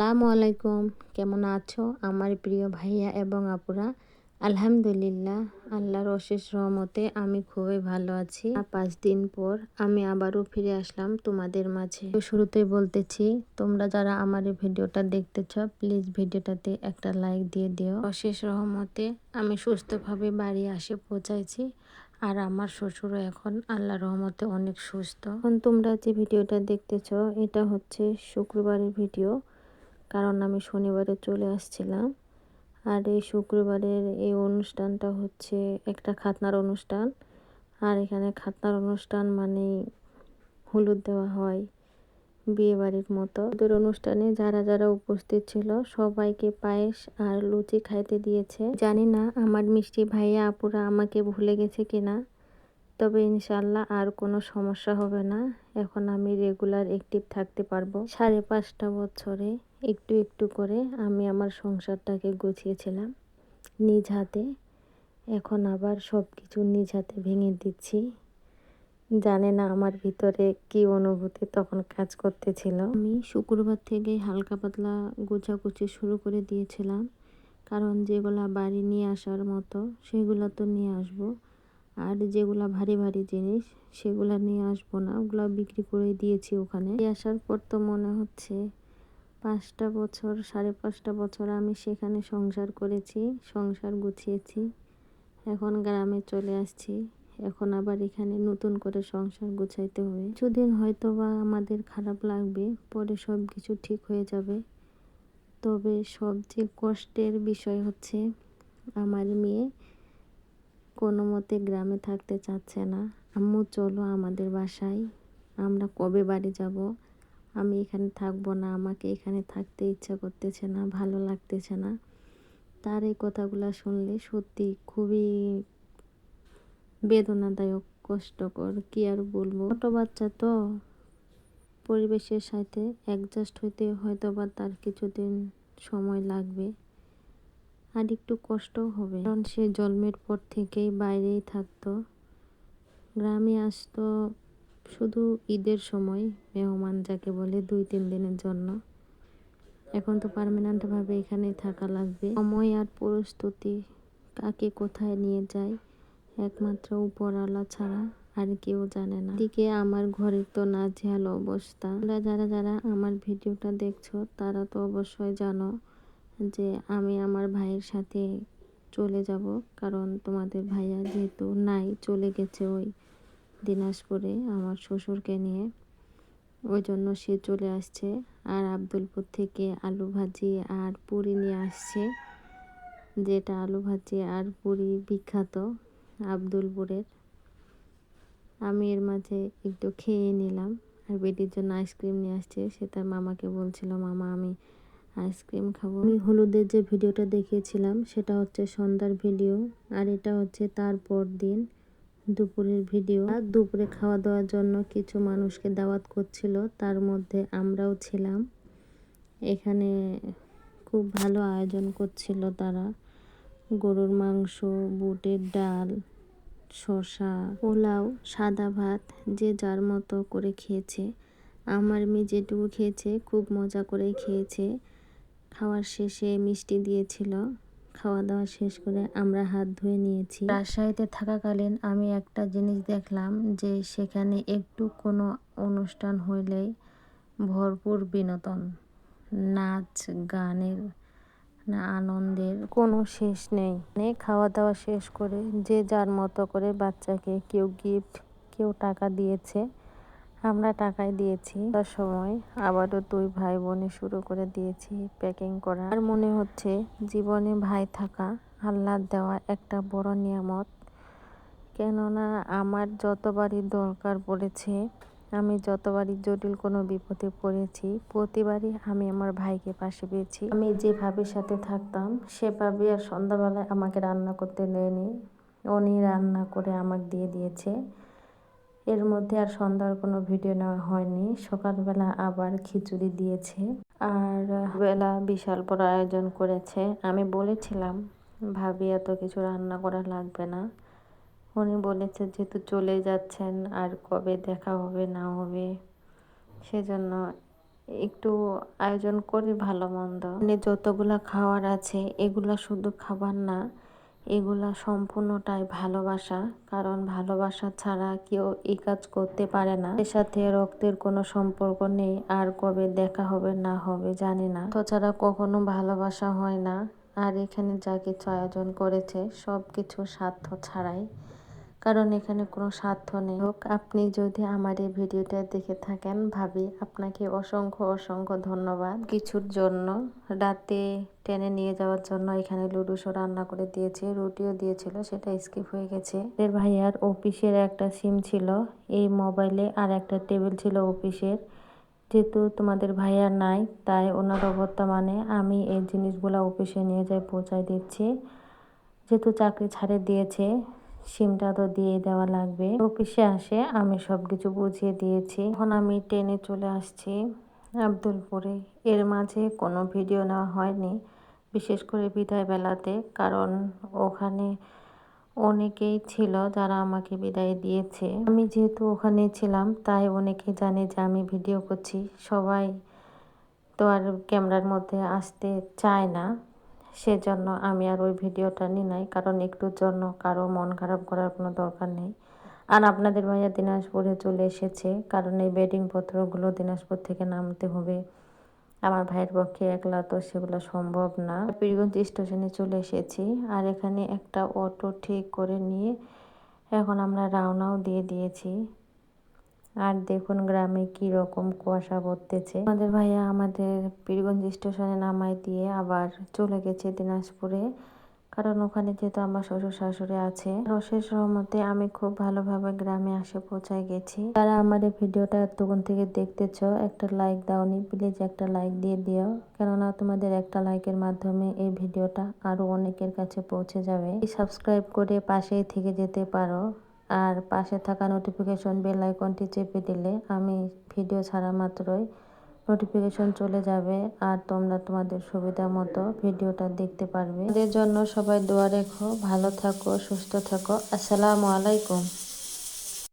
আসসালামু আলাইকুম। কেমন আছো আমার প্রিয় ভাইয়া এবং আপুরা? আলহামদুলিল্লাহ, আল্লাহর অশেষ রহমতে আমি খুবই ভালো আছি। 5 দিন পর আমি আবারও ফিরে আসলাম তোমাদের মাঝে। শুরুতেই বলতেছি, তোমরা যারা আমার এই ভিডিওটা দেখতেছ প্লিজ ভিডিওটাতে একটা লাইক দিয়ে দিও। অশেষ রহমতে আমি সুস্থভাবে বাড়ি আসে পৌঁছাইছি। আর আমার শ্বশুরও এখন আল্লাহর রহমতে অনেক সুস্থ। এখন তোমরা যে ভিডিওটা দেখতেছ এটা হচ্ছে শুক্রবারের ভিডিও, কারণ আমি শনিবারে চলে আসছিলাম। আর এই শুক্রবারের এই অনুষ্ঠানটা হচ্ছে একটা খাতনার অনুষ্ঠান। আর এখানে খাতনার অনুষ্ঠান মানে হলুদ দেওয়া হয় বিয়ে বাড়ির মতো। ওদের অনুষ্ঠানে যারা যারা উপস্থিত ছিল সবাইকে পায়েস আর লুচি খাইতে দিয়েছে। জানি না আমার মিষ্টি ভাইয়া আপুরা আমাকে ভুলে গেছে কিনা, তবে ইনশাল্লাহ আর কোনো সমস্যা হবে না। এখন আমি রেগুলার অ্যাক্টিভ থাকতে পারবো। 5.5 বছরে একটু একটু করে আমি আমার সংসারটাকে গুছিয়েছিলাম নিজ হাতে। এখন আবার সব কিছু নিজ হাতে ভেঙে দিচ্ছি। জানে না আমার ভিতরে কি অনুভূতি তখন কাজ করতেছিল। আমি শুক্রবার থেকে হালকা পাতলা গোছাগুছি শুরু করে দিয়েছিলাম, কারণ যেগুলা বাড়ি নিয়ে আসার মতো সেগুলো তো নিয়ে আসবো। আর যেগুলা ভারী ভারী জিনিস সেগুলা নিয়ে আসবো না, ওগুলা বিক্রি করে দিয়েছি ওখানে। আসার পর তো মনে হচ্ছে 5 বছর 5.5 বছর আমি সেখানে সংসার করেছি, সংসার গুছিয়েছি। এখন গ্রামে চলে আসছি, এখন আবার এখানে নতুন করে সংসার গুছাইতে হবে। কিছুদিন হয়তো বা আমাদের খারাপ লাগবে, পরে সব কিছু ঠিক হয়ে যাবে। তবে সবচেয়ে কষ্টের বিষয় হচ্ছে আমার মেয়ে কোনো মতে গ্রামে থাকতে চাচ্ছে না। আম্মু চলো আমাদের বাসায়, আমরা কবে বাড়ি যাব, আমি এখানে থাকবো না, আমাকে এখানে থাকতে ইচ্ছা করতেছে না, ভালো লাগতেছে না। তার এই কথাগুলো শুনলে সত্যি খুবই বেদনাদায়ক, কষ্টকর, কি আর বলবো। ছোট বাচ্চা তো পরিবেশের সাথে অ্যাডজাস্ট হইতে হয়তো বা তার কিছুদিন সময় লাগবে, আর একটু কষ্টও হবে, কারণ সে জন্মের পর থেকেই বাইরেই থাকতো। গ্রামে আসতো শুধু ঈদের সময়, মেহমান যাকে বলে 2-3 দিনের জন্য। এখন তো পার্মানেন্টভাবে এখানেই থাকা লাগবে। সময় আর পরিস্থিতি কাকে কোথায় নিয়ে যায় একমাত্র উপরওয়ালা ছাড়া আর কেউ জানে না। এদিকে আমার ঘরের তো নাজেহাল অবস্থা। যারা যারা আমার ভিডিওটা দেখছো তারা তো অবশ্যই জানো যে আমি আমার ভাইয়ের সাথে চলে যাব, কারণ তোমাদের ভাইয়া যেহেতু নাই, চলে গেছে ওই দিনাজপুরে আমার শ্বশুরকে নিয়ে, ওই জন্য সে চলে আসছে। আর আব্দুলপুর থেকে আলু ভাজি আর পুরি নিয়ে আসছে, যেটা আলু ভাজি আর পুরি বিখ্যাত আব্দুলপুরের। আমি এর মাঝে একটু খেয়ে নিলাম। আর বেটির জন্য আইসক্রিম নিয়ে আসছে, সে তার মামাকে বলছিল মামা আমি আইসক্রিম খাবো। আমি হলুদের যে ভিডিওটা দেখিয়েছিলাম সেটা হচ্ছে সন্ধ্যার ভিডিও, আর এটা হচ্ছে তারপর দিন দুপুরের ভিডিও। আর দুপুরে খাওয়া দাওয়ার জন্য কিছু মানুষকে দাওয়াত করছিল, তার মধ্যে আমরাও ছিলাম। এখানে খুব ভালো আয়োজন করছিল তারা। গরুর মাংস, বুটের ডাল, শসা, পোলাও, সাদা ভাত, যে যার মতো করে খেয়েছে। আমার মেয়ে যেটুকু খেয়েছে খুব মজা করে খেয়েছে। খাওয়ার শেষে মিষ্টি দিয়েছিল। খাওয়া দাওয়া শেষ করে আমরা হাত ধুয়ে নিয়েছি। রাজশাহীতে থাকাকালীন আমি একটা জিনিস দেখলাম যে সেখানে একটু কোনো অনুষ্ঠান হইলেই ভরপুর বিনোদন, নাচ গানের না আনন্দের কোনো শেষ নেই। খাওয়া দাওয়া শেষ করে যে যার মতো করে বাচ্চাকে কেউ গিফট, কেউ টাকা দিয়েছে, আমরা টাকায় দিয়েছি। তার সময় আবারও 2 ভাই বোনে শুরু করে দিয়েছি প্যাকিং করা। আর মনে হচ্ছে জীবনে ভাই থাকা আল্লাহর দেওয়া একটা বড় নিয়ামত। কেননা আমার যতবারই দরকার পড়েছে, আমি যতবারই জটিল কোনো বিপদে পড়েছি, প্রতিবারই আমি আমার ভাইকে পাশে পেয়েছি। আমি যে ভাবির সাথে থাকতাম সে ভাবি আর সন্ধ্যাবেলায় আমাকে রান্না করতে দেয়নি, উনি রান্না করে আমাকে দিয়ে দিয়েছে। এর মধ্যে আর সন্ধ্যার কোনো ভিডিও নেওয়া হয়নি। সকালবেলা আবার খিচুড়ি দিয়েছে, আর বেলা বিশাল বড় আয়োজন করেছে। আমি বলেছিলাম ভাবি এত কিছু রান্না করা লাগবে না, উনি বলেছে যেহেতু চলে যাচ্ছেন আর কবে দেখা হবে না হবে, সেজন্য একটু আয়োজন করি ভালো মন্দ। মানে যতগুলা খাওয়ার আছে এগুলা শুধু খাবার না, এগুলা সম্পূর্ণটাই ভালোবাসা। কারণ ভালোবাসা ছাড়া কেউ এই কাজ করতে পারে না। এর সাথে রক্তের কোনো সম্পর্ক নেই, আর কবে দেখা হবে না হবে জানি না, তো ছাড়া কখনো ভালোবাসা হয় না। আর এখানে যা কিছু আয়োজন করেছে সব কিছু স্বার্থ ছাড়াই, কারণ এখানে কোনো স্বার্থ নেই। হোক, আপনি যদি আমার এই ভিডিওটা দেখে থাকেন, ভাবি আপনাকে অসংখ্য অসংখ্য ধন্যবাদ কিছুর জন্য। রাতে টেনে নিয়ে যাওয়ার জন্য এখানে লুডুসও রান্না করে দিয়েছে, রুটিও দিয়েছিল, সেটা স্কিপ হয়ে গেছে। এর ভাইয়ার অফিসের একটা সিম ছিল এই মোবাইলে, আর একটা টেবিল ছিল অফিসের। যেহেতু তোমাদের ভাইয়া নাই, তাই ওনার বর্তমানে আমি এই জিনিসগুলো অফিসে নিয়ে যাই পৌঁছায় দিচ্ছি। যেহেতু চাকরি ছাড়ে দিয়েছে, সিমটা তো দিয়ে দেওয়া লাগবে। অফিসে আসে আমি সব কিছু বুঝিয়ে দিয়েছি। এখন আমি ট্রেনে চলে আসছি আব্দুলপুরে। এর মাঝে কোনো ভিডিও নেওয়া হয়নি, বিশেষ করে বিদায় বেলাতে, কারণ ওখানে অনেকেই ছিল যারা আমাকে বিদায় দিয়েছে। আমি যেহেতু ওখানে ছিলাম তাই অনেকে জানে যে আমি ভিডিও করছি। সবাই তো আর ক্যামেরার মধ্যে আসতে চায় না, সেজন্য আমি আর ওই ভিডিওটা নিই নাই, কারণ একটুর জন্য কারো মন খারাপ করার কোনো দরকার নেই। আর আপনাদের ভাইয়া দিনাজপুরে চলে এসেছে, কারণ এই বেডিং পত্রগুলো দিনাজপুর থেকে নামতে হবে। আমার ভাইয়ের পক্ষে একলা তো সেগুলো সম্ভব না। পীরগঞ্জ স্টেশনে চলে এসেছি, আর এখানে একটা অটো ঠিক করে নিয়ে এখন আমরা রওনাও দিয়ে দিয়েছি। আর দেখুন গ্রামে কি রকম কুয়াশা পড়তেছে। আমাদের ভাইয়া আমাদের পীরগঞ্জ স্টেশনে নামাই দিয়ে আবার চলে গেছে দিনাজপুরে, কারণ ওখানে যেহেতু আমার শ্বশুর শাশুড়ি আছে। রসের সহমতে আমি খুব ভালোভাবে গ্রামে আসে পৌঁছায় গেছি। যারা আমার এই ভিডিওটা এতক্ষণ থেকে দেখতেছ, একটা লাইক দাওনি, প্লিজ একটা লাইক দিয়ে দিও, কেননা তোমাদের একটা লাইকের মাধ্যমে এই ভিডিওটা আরো অনেকের কাছে পৌঁছে যাবে। সাবস্ক্রাইব করে পাশেই থেকে যেতে পারো, আর পাশে থাকা নোটিফিকেশন বেল আইকনটি চেপে দিলে আমি ভিডিও ছাড়া মাত্রই নোটিফিকেশন চলে যাবে, আর তোমরা তোমাদের সুবিধা মতো ভিডিওটা দেখতে পারবে। এদের জন্য সবাই দোয়া রেখো, ভালো থাকো, সুস্থ থাকো। আসসালামু আলাইকুম।